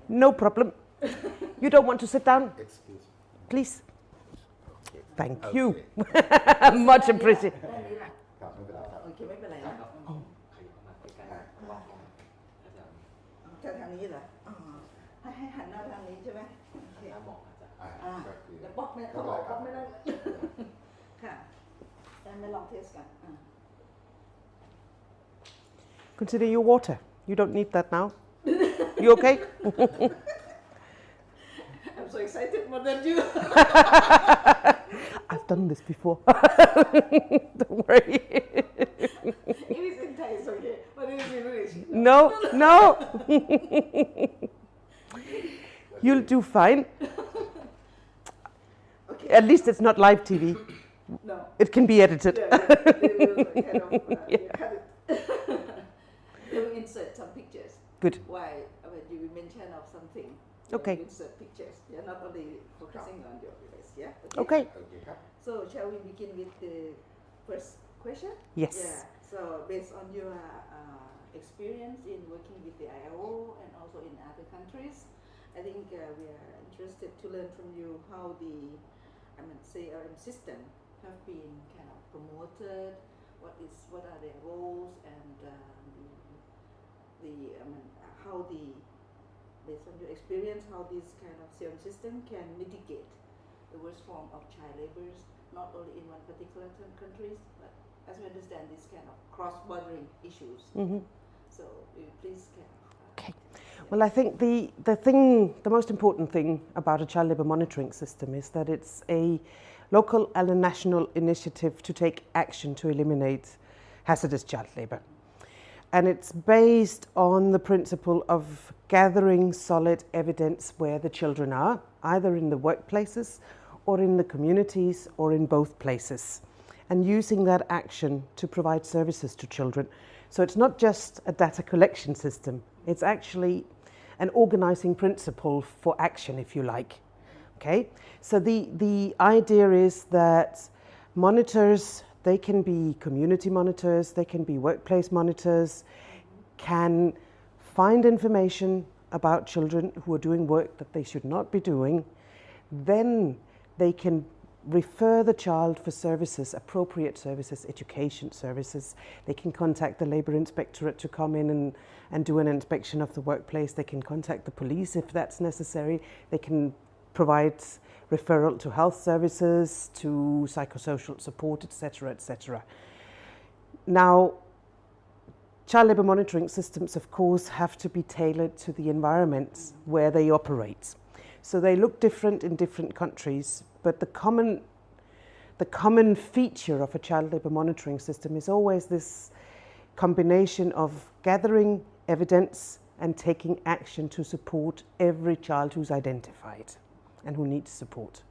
No problem. You don't want to sit down? Excuse me. Please. Thank Okay. you. Much appreciated. ครับไม่เป็นไรครับ โอเคไม่เป็นไรนะ ขยับเข้ามาใกล้ๆว่างของอาจารย์ จะทางนี้เหรออ๋อให้หันหน้าทางนี้ใช่ไหมโอเค หน้ามองอาจารย์ อ่า ก็คือ แล้วบล็อกไม่เขาบอกบล็อกไม่ได้ค่ะแต่ไม่ลองเทสกันอ่า Consider your water. You don't need that now. You okay? I'm so excited more than you I've done this before. Don't worry. if it's in Thai it's okay but if it's in English No, no. You'll do fine. okay At least it's not live TV. no It can be edited. yeah, they will kind of you cut it they will insert some pictures Good. why when you mention of something Okay. you insert pictures you're not only focusing on your face yeah Okay. โอเคครับ so shall we begin with the first question Yes. yeah so based on your experience in working with the ILO and also in other countries I think we are interested to learn from you how the CRM system have been kind of promoted what are their roles and how the based on your experience how this kind of CRM system can mitigate the worst form of child labors not only in one particular countries but as we understand these kind of cross-bordering issues Mhm. so will you please kind of Okay. Well, I think the most important thing about a child labour monitoring system is that it's a local and a national initiative to take action to eliminate hazardous child labour. And it's based on the principle of gathering solid evidence where the children are, either in the workplaces or in the communities or in both places, and using that action to provide services to children. So it's not just a data collection system, it's actually an organizing principle for action, if you like. Okay? So the idea is that monitors, they can be community monitors, they can be workplace monitors, can find information about children who are doing work that they should not be doing. Then they can refer the child for services, appropriate services, education services. They can contact the Labour Inspectorate to come in and do an inspection of the workplace. They can contact the police if that's necessary. They can provide referral to health services, to psychosocial support, etc., etc. Now, child labour monitoring systems, of course, have to be tailored to the environments where they operate. So they look different in different countries, but the common feature of a child labour monitoring system is always this combination of gathering evidence and taking action to support every child who's identified and who needs support.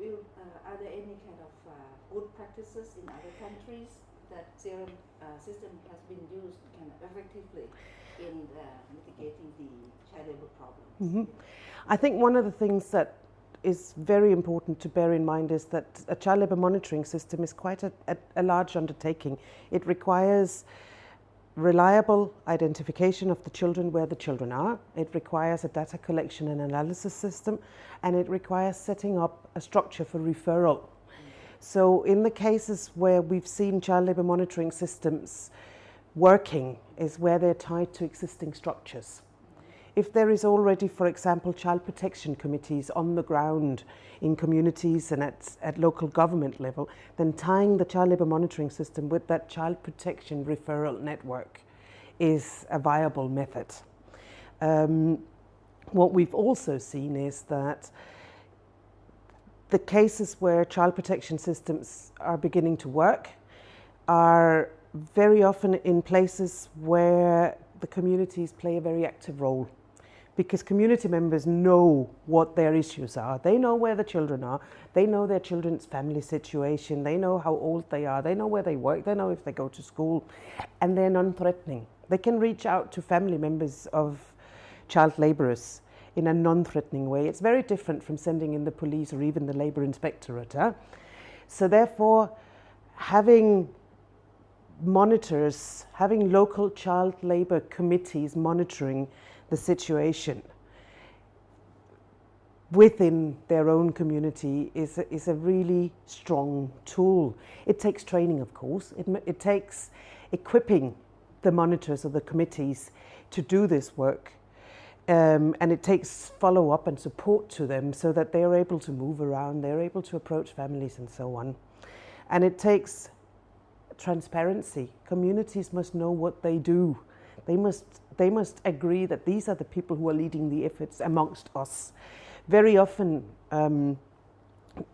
Are there any kind of good practices in other countries that CRM system has been used kind of effectively in mitigating the child labor problems? Mhm. I think one of the things that is very important to bear in mind is that a child labour monitoring system is quite a large undertaking. It requires reliable identification of the children where the children are. It requires a data collection and analysis system, and it requires setting up a structure for referral. So in the cases where we've seen child labour monitoring systems working is where they're tied to existing structures. If there is already, for example, child protection committees on the ground in communities and at local government level, then tying the child labour monitoring system with that child protection referral network is a viable method. What we've also seen is that the cases where child protection systems are beginning to work are very often in places where the communities play a very active role, because community members know what their issues are. They know where the children are. They know their children's family situation. They know how old they are. They know where they work. They know if they go to school. And they're non-threatening. They can reach out to family members of child labourers in a non-threatening way. It's very different from sending in the police or even the Labour Inspectorate. So therefore, having monitors, having local child labour committees monitoring the situation within their own community is a really strong tool. It takes training, of course. It takes equipping the monitors or the committees to do this work. And it takes follow-up and support to them so that they are able to move around, they're able to approach families and so on. And it takes transparency. Communities must know what they do. They must agree that these are the people who are leading the efforts amongst us. Very often,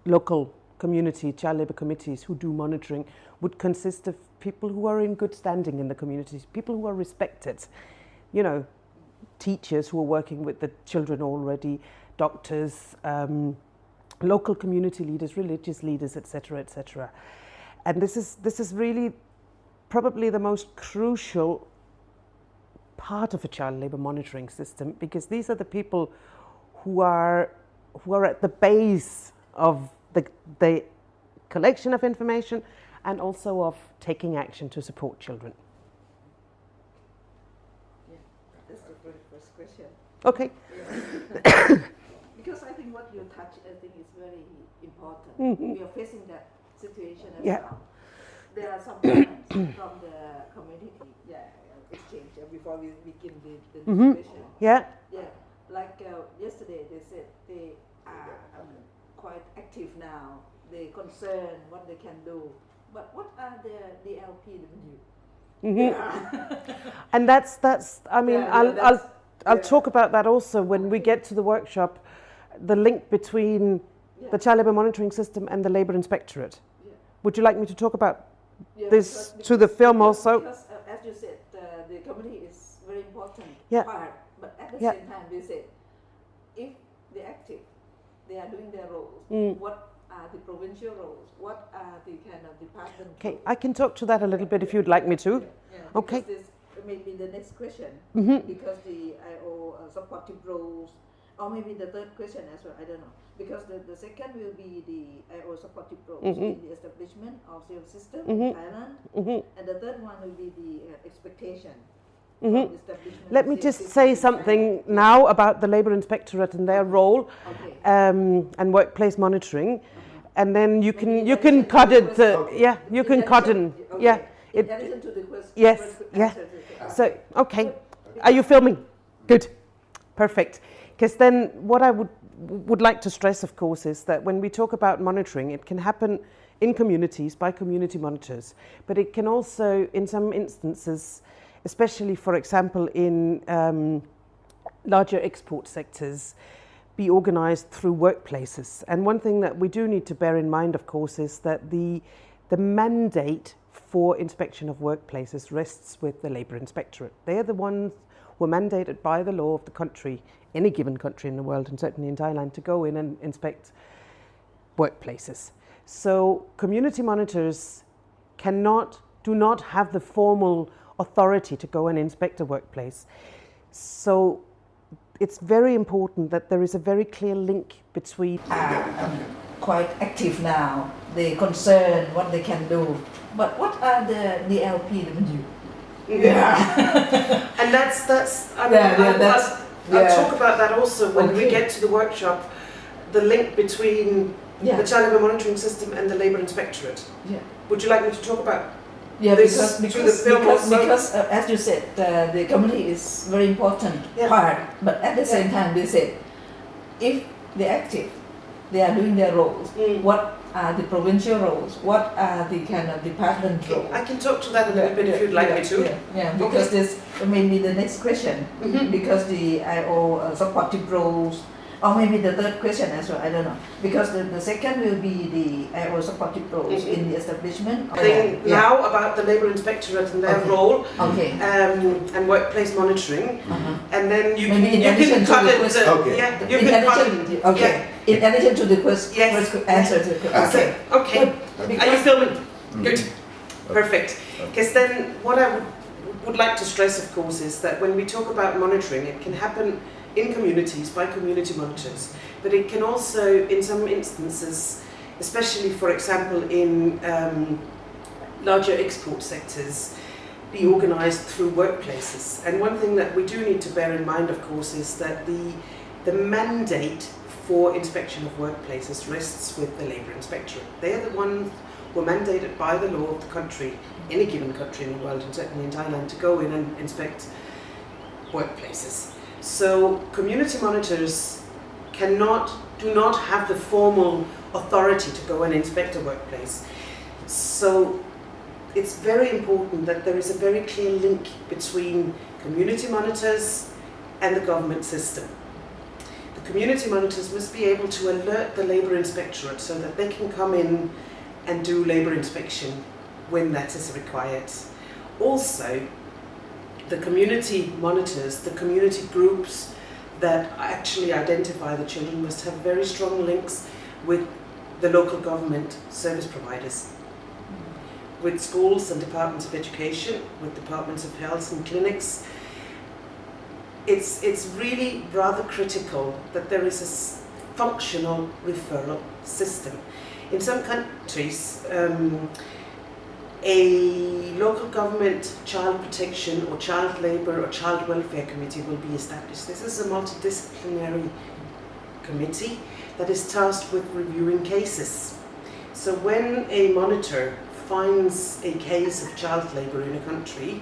local community child labour committees who do monitoring would consist of people who are in good standing in the communities, people who are respected. You know, teachers who are working with the children already, doctors, local community leaders, religious leaders, etc., etc. And this is really probably the most crucial part of a child labour monitoring system, because these are the people who are at the base of the collection of information and also of taking action to support children. Yeah, that's the very first question. Okay. Yeah. Because I think what you touch, I think is very important. Mm-hmm. We are facing that situation as Yeah. well. There are some comments from the community, exchange before we begin the discussion. Yeah. Yeah, like yesterday they said they are quite active now. They concern what they can do. But what are the LPW? Mm-hmm. And that's. I mean, Yeah, I'll talk about that also when we get to the workshop. The link between the child labour monitoring system and the Labour Inspectorate. Yeah. Would you like me to talk about Yeah, this to the film also? Because as you said, the community is very important Yeah. part. But at the Yeah. same time, they said if they're active, they are doing their roles. What are the provincial roles? What are the kind of department? Okay, roles? I can talk to that a little bit if you'd like me to. Yeah, Okay. because this may be the next question. Mm-hmm. Because the IO supportive roles, or maybe the third question as well, I don't know. Because the second will be the IO supportive roles in the establishment of civil system in Thailand. And the third one will be the expectation. From the establishment Let of me civil just system say in something Thailand. now about the Labour Inspectorate and their role Okay. and workplace monitoring, and then you can Maybe you in can addition cut to the it. question- Yeah, you in can cut addition- in. okay. Yeah. In It, addition to the question. yes, yeah. answer to the- So okay, are you filming? Good, perfect. Because then what I would like to stress, of course, is that when we talk about monitoring, it can happen in communities by community monitors, but it can also, in some instances, especially, for example, in larger export sectors, be organised through workplaces. And one thing that we do need to bear in mind, of course, is that the mandate for inspection of workplaces rests with the Labour Inspectorate. They are the ones who are mandated by the law of the country, any given country in the world, and certainly in Thailand, to go in and inspect workplaces. So community monitors do not have the formal authority to go and inspect a workplace. So it's very important that there is a very clear link between Are quite active now. They concern what they can do. But what are the LPW? Yeah. And that's I mean, Yeah, I'll talk about that also when we Okay. get to the workshop, the link between Yeah. the child labour monitoring system and the Labour Inspectorate. Yeah. Would you like me to talk about? Yeah, This because to the film also? as you said, the community is very important Yeah. part. But at the same time, they said if they're active, they are doing their roles. What are the provincial roles? What are the kind of department roles? I can talk to that a little bit if you'd like me to. Yeah, because this may be the next question. Because the IO supportive roles, or maybe the third question as well, I don't know. Because the second will be the IO supportive roles in the establishment. Thing Yeah. now about the Labour Inspectorate and their Okay. role Okay. and workplace monitoring, and then you Maybe in can addition to cut the it. question- Okay. Yeah, you In can cut addition, it. okay. Yeah. In addition to the first Yes. answer to the question. So, okay. Good. Are you filming? Good. Okay. Perfect. Because then what I would like to stress, of course, is that when we talk about monitoring, it can happen in communities by community monitors, but it can also, in some instances, especially, for example, in larger export sectors, be organised through workplaces. And one thing that we do need to bear in mind, of course, is that the mandate for inspection of workplaces rests with the Labour Inspectorate. They are the ones who are mandated by the law of the country, any given country in the world, and certainly in Thailand, to go in and inspect workplaces. So community monitors do not have the formal authority to go and inspect a workplace. So it's very important that there is a very clear link between community monitors and the government system. The community monitors must be able to alert the Labour Inspectorate so that they can come in and do labour inspection when that is required. Also, the community monitors, the community groups that actually identify the children must have very strong links with the local government service providers, with schools and departments of education, with departments of health and clinics. It's really rather critical that there is a functional referral system. In some countries, a local government child protection or child labour or child welfare committee will be established. This is a multidisciplinary committee that is tasked with reviewing cases. So when a monitor finds a case of child labour in a country,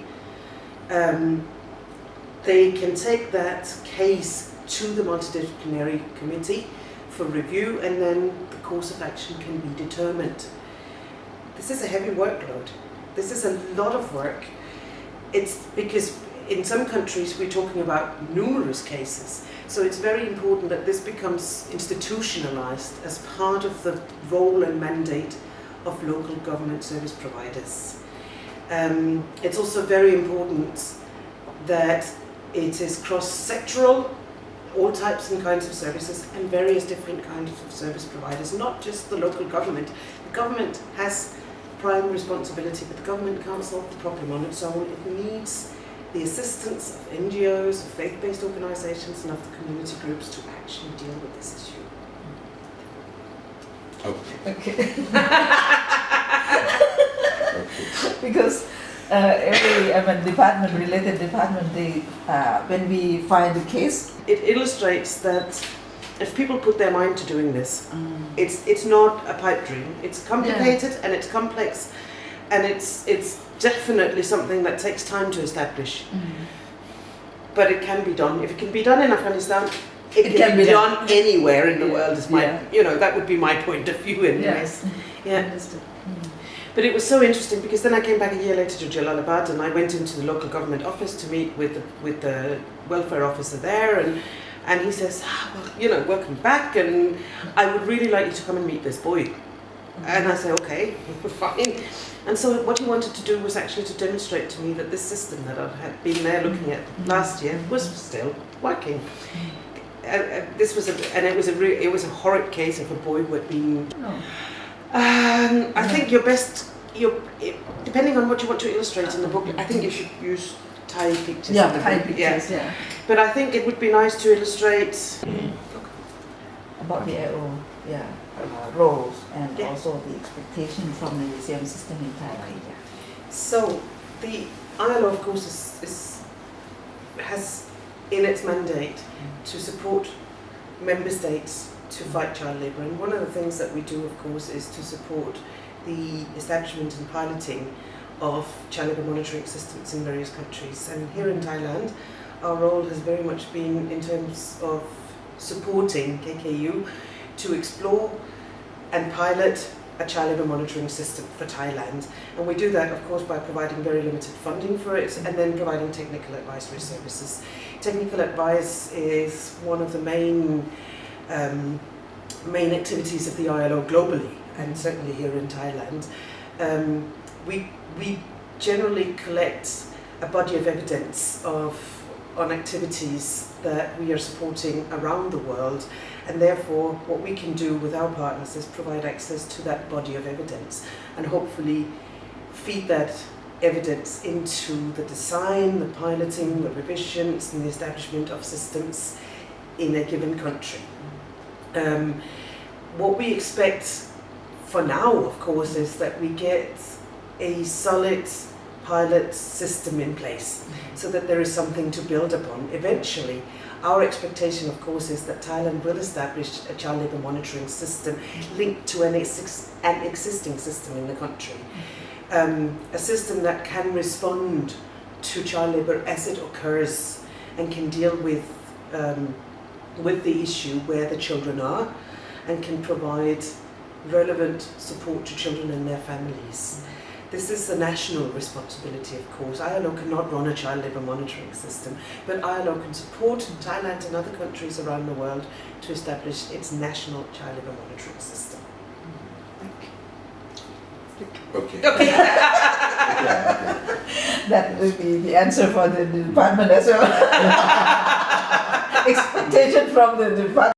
they can take that case to the multidisciplinary committee for review, and then the course of action can be determined. This is a heavy workload. This is a lot of work. It's because in some countries we're talking about numerous cases. So it's very important that this becomes institutionalized as part of the role and mandate of local government service providers. It's also very important that it is cross-sectoral, all types and kinds of services and various different kinds of service providers, not just the local government. The government has prime responsibility, but the government can't solve the problem on its own. It needs the assistance of NGOs, of faith-based organisations and of the community groups to actually deal with this issue. Okay. Okay. Because every department, related department, they when we find a case, it illustrates that if people put their mind to doing this, it's not a pipe dream. It's complicated and it's complex, and it's definitely something that takes time to establish. But it can be done. If it can be done in Afghanistan, it can be done anywhere in the world. Is my, that would be my point of view in this. Yeah. But it was so interesting because then I came back a year later to Jalalabad and I went into the local government office to meet with the welfare officer there, and he says, well, welcome back, and I would really like you to come and meet this boy. And I say, okay, fine. And so what he wanted to do was actually to demonstrate to me that this system that I had been there looking at last year was still working. It was a horrid case of a boy who had been. I think depending on what you want to illustrate in the book, I think you should use Thai pictures. Yeah, Thai pictures. Yeah. But I think it would be nice to illustrate about the ILO, roles and also the expectation from the museum system in Thailand. So the ILO, of course, has in its mandate to support member states to fight child labour, and one of the things that we do, of course, is to support the establishment and piloting of child labour monitoring systems in various countries. And here in Thailand, our role has very much been in terms of supporting KKU to explore and pilot a child labour monitoring system for Thailand. And we do that, of course, by providing very limited funding for it and then providing technical advisory services. Technical advice is one of the main activities of the ILO globally, and certainly here in Thailand. We generally collect a body of evidence on activities that we are supporting around the world, and therefore what we can do with our partners is provide access to that body of evidence and hopefully feed that evidence into the design, the piloting, the revisions and the establishment of systems in a given country. What we expect for now, of course, is that we get a solid pilot system in place so that there is something to build upon. Eventually, our expectation, of course, is that Thailand will establish a child labour monitoring system linked to an existing system in the country. A system that can respond to child labour as it occurs and can deal with the issue where the children are and can provide relevant support to children and their families. This is a national responsibility, of course. ILO cannot run a child labour monitoring system, but ILO can support Thailand and other countries around the world to establish its national child labour monitoring system. Okay. Okay. Yeah, That will be the answer for the department as well. Expectation from the department.